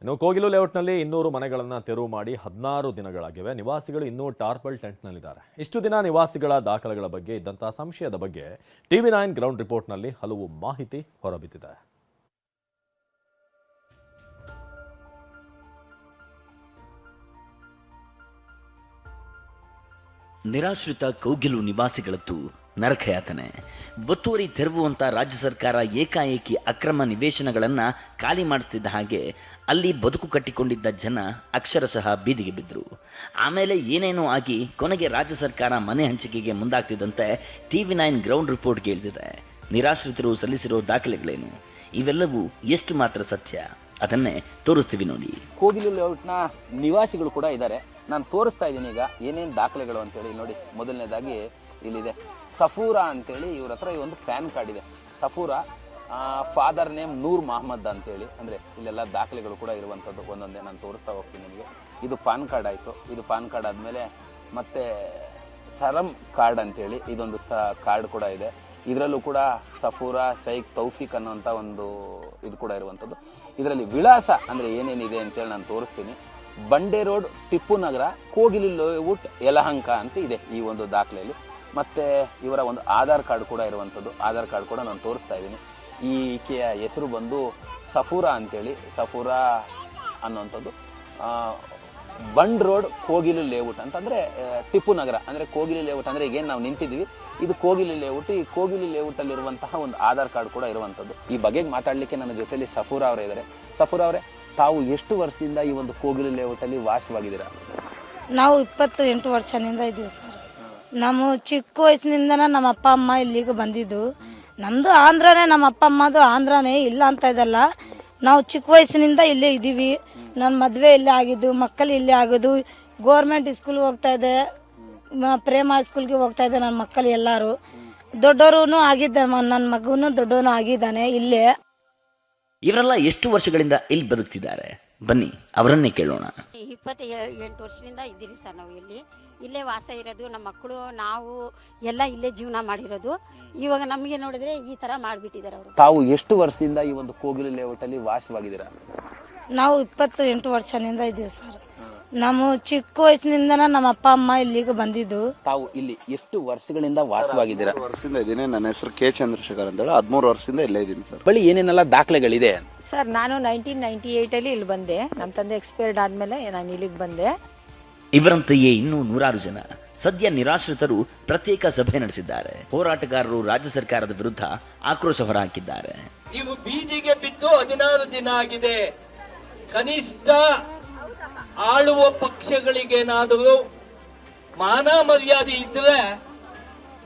ಇನ್ನು ಕೋಗಿಲು ಲೇಔಟ್ನಲ್ಲಿ 200 ಮನೆಗಳನ್ನು ತೆರವು ಮಾಡಿ 16 ದಿನಗಳಾಗಿವೆ. ನಿವಾಸಿಗಳು ಇನ್ನೂ ಟಾರ್ಪಲ್ ಟೆಂಟ್ನಲ್ಲಿದ್ದಾರೆ. ಇಷ್ಟು ದಿನ ನಿವಾಸಿಗಳ ದಾಖಲೆಗಳ ಬಗ್ಗೆ ಇದ್ದಂತಹ ಸಂಶಯದ ಬಗ್ಗೆ TV9 ಗ್ರೌಂಡ್ ರಿಪೋರ್ಟ್ನಲ್ಲಿ ಹಲವು ಮಾಹಿತಿ ಹೊರಬಿದ್ದಿದೆ. ನಿರಾಶ್ರಿತ ಕೋಗಿಲು ನಿವಾಸಿಗಳದ್ದು ನರಕಯಾತನೆ. ಒತ್ತುವರಿ ತೆರವುವಂತ ರಾಜ್ಯ ಸರ್ಕಾರ ಏಕಾಏಕಿ ಅಕ್ರಮ ನಿವೇಶನಗಳನ್ನು ಖಾಲಿ ಮಾಡಿಸ್ತಿದ್ದ ಹಾಗೆ ಅಲ್ಲಿ ಬದುಕು ಕಟ್ಟಿಕೊಂಡಿದ್ದ ಜನ ಅಕ್ಷರಶಃ ಬೀದಿಗೆ ಬಿದ್ದರು. ಆಮೇಲೆ ಏನೇನೋ ಆಗಿ ಕೊನೆಗೆ ರಾಜ್ಯ ಸರ್ಕಾರ ಮನೆ ಹಂಚಿಕೆಗೆ ಮುಂದಾಗ್ತಿದ್ದಂತೆ TV9 ಗ್ರೌಂಡ್ ರಿಪೋರ್ಟ್ಗೆ ಇಳಿದಿದೆ. ನಿರಾಶ್ರಿತರು ಸಲ್ಲಿಸಿರೋ ದಾಖಲೆಗಳೇನು, ಇವೆಲ್ಲವೂ ಎಷ್ಟು ಮಾತ್ರ ಸತ್ಯ, ಅದನ್ನೇ ತೋರಿಸ್ತೀವಿ ನೋಡಿ. ಕೋಗಿಲು ಲೇಔಟ್ನ ನಿವಾಸಿಗಳು ಕೂಡ ಇದ್ದಾರೆ. ನಾನು ತೋರಿಸ್ತಾ ಇದ್ದೀನಿ ಈಗ ಏನೇನು ದಾಖಲೆಗಳು ಅಂತೇಳಿ ನೋಡಿ. ಮೊದಲನೇದಾಗಿ ಇಲ್ಲಿದೆ ಸಫೂರಾ ಅಂತೇಳಿ, ಇವ್ರ ಹತ್ರ ಈ ಒಂದು ಪ್ಯಾನ್ ಕಾರ್ಡ್ ಇದೆ. ಸಫೂರಾ, ಫಾದರ್ ನೇಮ್ ನೂರ್ ಮಹಮ್ಮದ್ ಅಂತೇಳಿ, ಅಂದರೆ ಇಲ್ಲೆಲ್ಲ ದಾಖಲೆಗಳು ಕೂಡ ಇರುವಂಥದ್ದು. ಒಂದೊಂದೇ ನಾನು ತೋರಿಸ್ತಾ ಹೋಗ್ತೀನಿ ನಿಮಗೆ. ಇದು ಪಾನ್ ಕಾರ್ಡ್ ಆಯಿತು. ಇದು ಪಾನ್ ಕಾರ್ಡ್ ಆದಮೇಲೆ ಮತ್ತೆ ಸರಮ್ ಕಾರ್ಡ್ ಅಂತೇಳಿ ಇದೊಂದು ಕಾರ್ಡ್ ಕೂಡ ಇದೆ. ಇದರಲ್ಲೂ ಕೂಡ ಸಫೂರಾ ಶೈಖ್ ತೌಫಿಕ್ ಅನ್ನೋಂಥ ಒಂದು ಇದು ಕೂಡ ಇರುವಂಥದ್ದು. ಇದರಲ್ಲಿ ವಿಳಾಸ ಅಂದರೆ ಏನೇನಿದೆ ಅಂತೇಳಿ ನಾನು ತೋರಿಸ್ತೀನಿ. ಬಂಡೆ ರೋಡ್, ಟಿಪ್ಪು ನಗರ, ಕೋಗಿಲು ಲೇಔಟ್, ಯಲಹಂಕ ಅಂತ ಇದೆ ಈ ಒಂದು ದಾಖಲೆಯಲ್ಲಿ. ಮತ್ತು ಇವರ ಒಂದು ಆಧಾರ್ ಕಾರ್ಡ್ ಕೂಡ ಇರುವಂಥದ್ದು. ಆಧಾರ್ ಕಾರ್ಡ್ ಕೂಡ ನಾನು ತೋರಿಸ್ತಾ ಇದ್ದೀನಿ. ಈಕೆಯ ಹೆಸರು ಬಂದು ಸಫೂರಾ ಅಂತೇಳಿ, ಸಫೂರಾ ಅನ್ನೋಂಥದ್ದು. ಬಂಡ್ ರೋಡ್, ಕೋಗಿಲು ಲೇಔಟ್ ಅಂತಂದರೆ ಟಿಪ್ಪು ನಗರ, ಅಂದರೆ ಕೋಗಿಲು ಲೇಔಟ್ ಅಂದರೆ ಈಗೇನು ನಾವು ನಿಂತಿದ್ದೀವಿ ಇದು ಕೋಗಿಲು ಲೇಔಟ್. ಈ ಕೋಗಿಲು ಲೇಔಟಲ್ಲಿರುವಂತಹ ಒಂದು ಆಧಾರ್ ಕಾರ್ಡ್ ಕೂಡ ಇರುವಂಥದ್ದು. ಈ ಬಗೆಗೆ ಮಾತಾಡಲಿಕ್ಕೆ ನನ್ನ ಜೊತೆಯಲ್ಲಿ ಸಫೂರಾ ಅವರೇ ಇದ್ದಾರೆ. ಸಫೂರಾ ಅವರೇ, ತಾವು ಎಷ್ಟು ವರ್ಷದಿಂದ ಈ ಒಂದು ಕೋಗಿಲು ಲೇಔಟಲ್ಲಿ ವಾಸವಾಗಿದ್ದೀರಾ? ನಾವು 28 ವರ್ಷದಿಂದ ಇದ್ದೀವಿ ಸರ್. ನಮ್ಮ ಚಿಕ್ಕ ವಯಸ್ಸಿನಿಂದನ ನಮ್ಮ ಅಪ್ಪ ಅಮ್ಮ ಇಲ್ಲಿಗೆ ಬಂದಿದ್ದು. ನಮ್ಮದು ಆಂಧ್ರನೇ, ನಮ್ಮ ಅಪ್ಪ ಅಮ್ಮದು ಆಂಧ್ರನೇ, ಇಲ್ಲ ಅಂತ ಇದಲ್ಲ. ನಾವು ಚಿಕ್ಕ ವಯಸ್ಸಿನಿಂದ ಇಲ್ಲೇ ಇದ್ದೀವಿ. ನನ್ನ ಮದುವೆ ಇಲ್ಲೇ ಆಗಿದ್ದು, ಮಕ್ಕಳು ಇಲ್ಲೇ ಆಗೋದು. ಗೋರ್ಮೆಂಟ್ ಸ್ಕೂಲ್ಗೆ ಹೋಗ್ತಾ ಇದೆ, ಪ್ರೇಮ ಸ್ಕೂಲ್ಗೆ ಹೋಗ್ತಾ ಇದೆ ನನ್ನ ಮಕ್ಕಳು ಎಲ್ಲರೂ. ದೊಡ್ಡವರು ಆಗಿದ್ದ, ನನ್ನ ಮಗನೂ ದೊಡ್ಡವನು ಆಗಿದ್ದಾನೆ ಇಲ್ಲೇ. ಇವರೆಲ್ಲ ಎಷ್ಟು ವರ್ಷಗಳಿಂದ ಇಲ್ಲಿ ಬದುಕ್ತಿದ್ದಾರೆ? ಬನ್ನಿ ಅವರನ್ನೇ ಕೇಳೋಣ. 28 ವರ್ಷದಿಂದ ಇದ್ದೀರಿ ಸರ್. ನಾವು ಇಲ್ಲೇ ವಾಸ ಇರೋದು. ನಮ್ಮ ಮಕ್ಕಳು ನಾವು ಎಲ್ಲ ಇಲ್ಲೇ ಜೀವನ ಮಾಡಿರೋದು. ಇವಾಗ ನಮಗೆ ನೋಡಿದ್ರೆ ಈ ತರ ಮಾಡಿಬಿಟ್ಟಿದ್ದಾರೆ ಅವರು. ತಾವು ಎಷ್ಟು ವರ್ಷದಿಂದ ಈ ಒಂದು ಕೋಗಿಲು ಲೇಔಟಲ್ಲಿ ವಾಸವಾಗಿದ್ದೀರಾ? ನಾವು 28 ವರ್ಷದಿಂದ ಇದ್ದೀವಿ ಸರ್. ನಮ್ಮ ಚಿಕ್ಕ ವಯಸ್ಸಿನಿಂದನ ನಮ್ಮ ಅಪ್ಪ ಅಮ್ಮ ಇಲ್ಲಿಗೆ ಬಂದಿದ್ದು. ತಾವು ಇಲ್ಲಿ ಎಷ್ಟು ವರ್ಷಗಳಿಂದ ವಾಸವಾಗಿದ್ದೀರಾ? ವರ್ಷದಿಂದ ಇದ್ದೀನಿ. ನನ್ನ ಹೆಸರು ಕೆ ಚಂದ್ರಶೇಖರ್ ಅಂತೇಳಿ 13 ವರ್ಷದಿಂದ ಇಲ್ಲೇ ಇದ್ದೀನಿ ಸರ್. ಬಳಿ ಏನೇನೆಲ್ಲ ದಾಖಲೆಗಳಿದೆ? ಸರ್, ನಾನು 1998 ಇಲ್ಲಿ ಬಂದೆ. ನಮ್ಮ ತಂದೆ ಎಕ್ಸ್ಪೈರ್ಡ್ ಆದ್ಮೇಲೆ ನಾನು ಇಲ್ಲಿಗೆ ಬಂದೆ. ಇವರಂತೆಯೇ ಇನ್ನೂ 100 ಜನ ಸದ್ಯ ನಿರಾಶ್ರಿತರು ಪ್ರತ್ಯೇಕ ಸಭೆ ನಡೆಸಿದ್ದಾರೆ. ಹೋರಾಟಗಾರರು ರಾಜ್ಯ ಸರ್ಕಾರದ ವಿರುದ್ಧ ಆಕ್ರೋಶ ಹೊರಹಾಕಿದ್ದಾರೆ. ನೀವು ಬೀದಿಗೆ ಬಿದ್ದು 16 ದಿನ ಆಗಿದೆ. ಕನಿಷ್ಠ ಆಳುವ ಪಕ್ಷಗಳಿಗೇನಾದರೂ ಮಾನ ಮರ್ಯಾದೆ ಇದ್ರೆ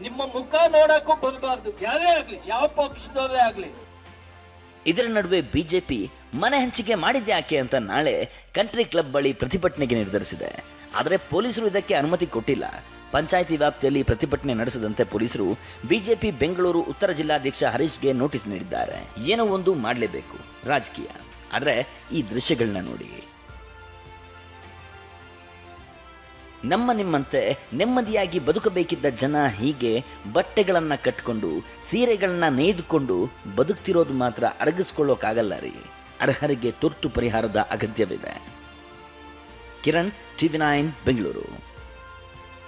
ನಿಮ್ಮ ಮುಖ ನೋಡಕ್ಕೂ ಬರಬಾರ್ದು, ಯಾರೇ ಆಗ್ಲಿ, ಯಾವ ಪಕ್ಷದವರೇ ಆಗ್ಲಿ. ಇದರ ನಡುವೆ ಬಿಜೆಪಿ ಮನೆ ಹಂಚಿಕೆ ಮಾಡಿದ್ದೆ ಯಾಕೆ ಅಂತ ನಾಳೆ ಕಂಟ್ರಿ ಕ್ಲಬ್ ಬಳಿ ಪ್ರತಿಭಟನೆಗೆ ನಿರ್ಧರಿಸಿದೆ. ಆದರೆ ಪೊಲೀಸರು ಇದಕ್ಕೆ ಅನುಮತಿ ಕೊಟ್ಟಿಲ್ಲ. ಪಂಚಾಯಿತಿ ವ್ಯಾಪ್ತಿಯಲ್ಲಿ ಪ್ರತಿಭಟನೆ ನಡೆಸದಂತೆ ಪೊಲೀಸರು ಬಿಜೆಪಿ ಬೆಂಗಳೂರು ಉತ್ತರ ಜಿಲ್ಲಾಧ್ಯಕ್ಷ ಹರೀಶ್ಗೆ ನೋಟಿಸ್ ನೀಡಿದ್ದಾರೆ. ಏನೋ ಒಂದು ಮಾಡಲೇಬೇಕು ರಾಜಕೀಯ. ಆದರೆ ಈ ದೃಶ್ಯಗಳನ್ನ ನೋಡಿ. ನಿಮ್ಮಂತೆ ನೆಮ್ಮದಿಯಾಗಿ ಬದುಕಬೇಕಿದ್ದ ಜನ ಹೀಗೆ ಬಟ್ಟೆಗಳನ್ನ ಕಟ್ಕೊಂಡು, ಸೀರೆಗಳನ್ನ ನೇಯ್ದುಕೊಂಡು ಬದುಕ್ತಿರೋದು ಮಾತ್ರ ಅರಗಿಸ್ಕೊಳ್ಳೋಕ್ಕಾಗಲ್ಲ ರೀ. ಅರ್ಹರಿಗೆ ತುರ್ತು ಪರಿಹಾರದ ಅಗತ್ಯವಿದೆ. ಕಿರಣ್, TV9 ಬೆಂಗಳೂರು.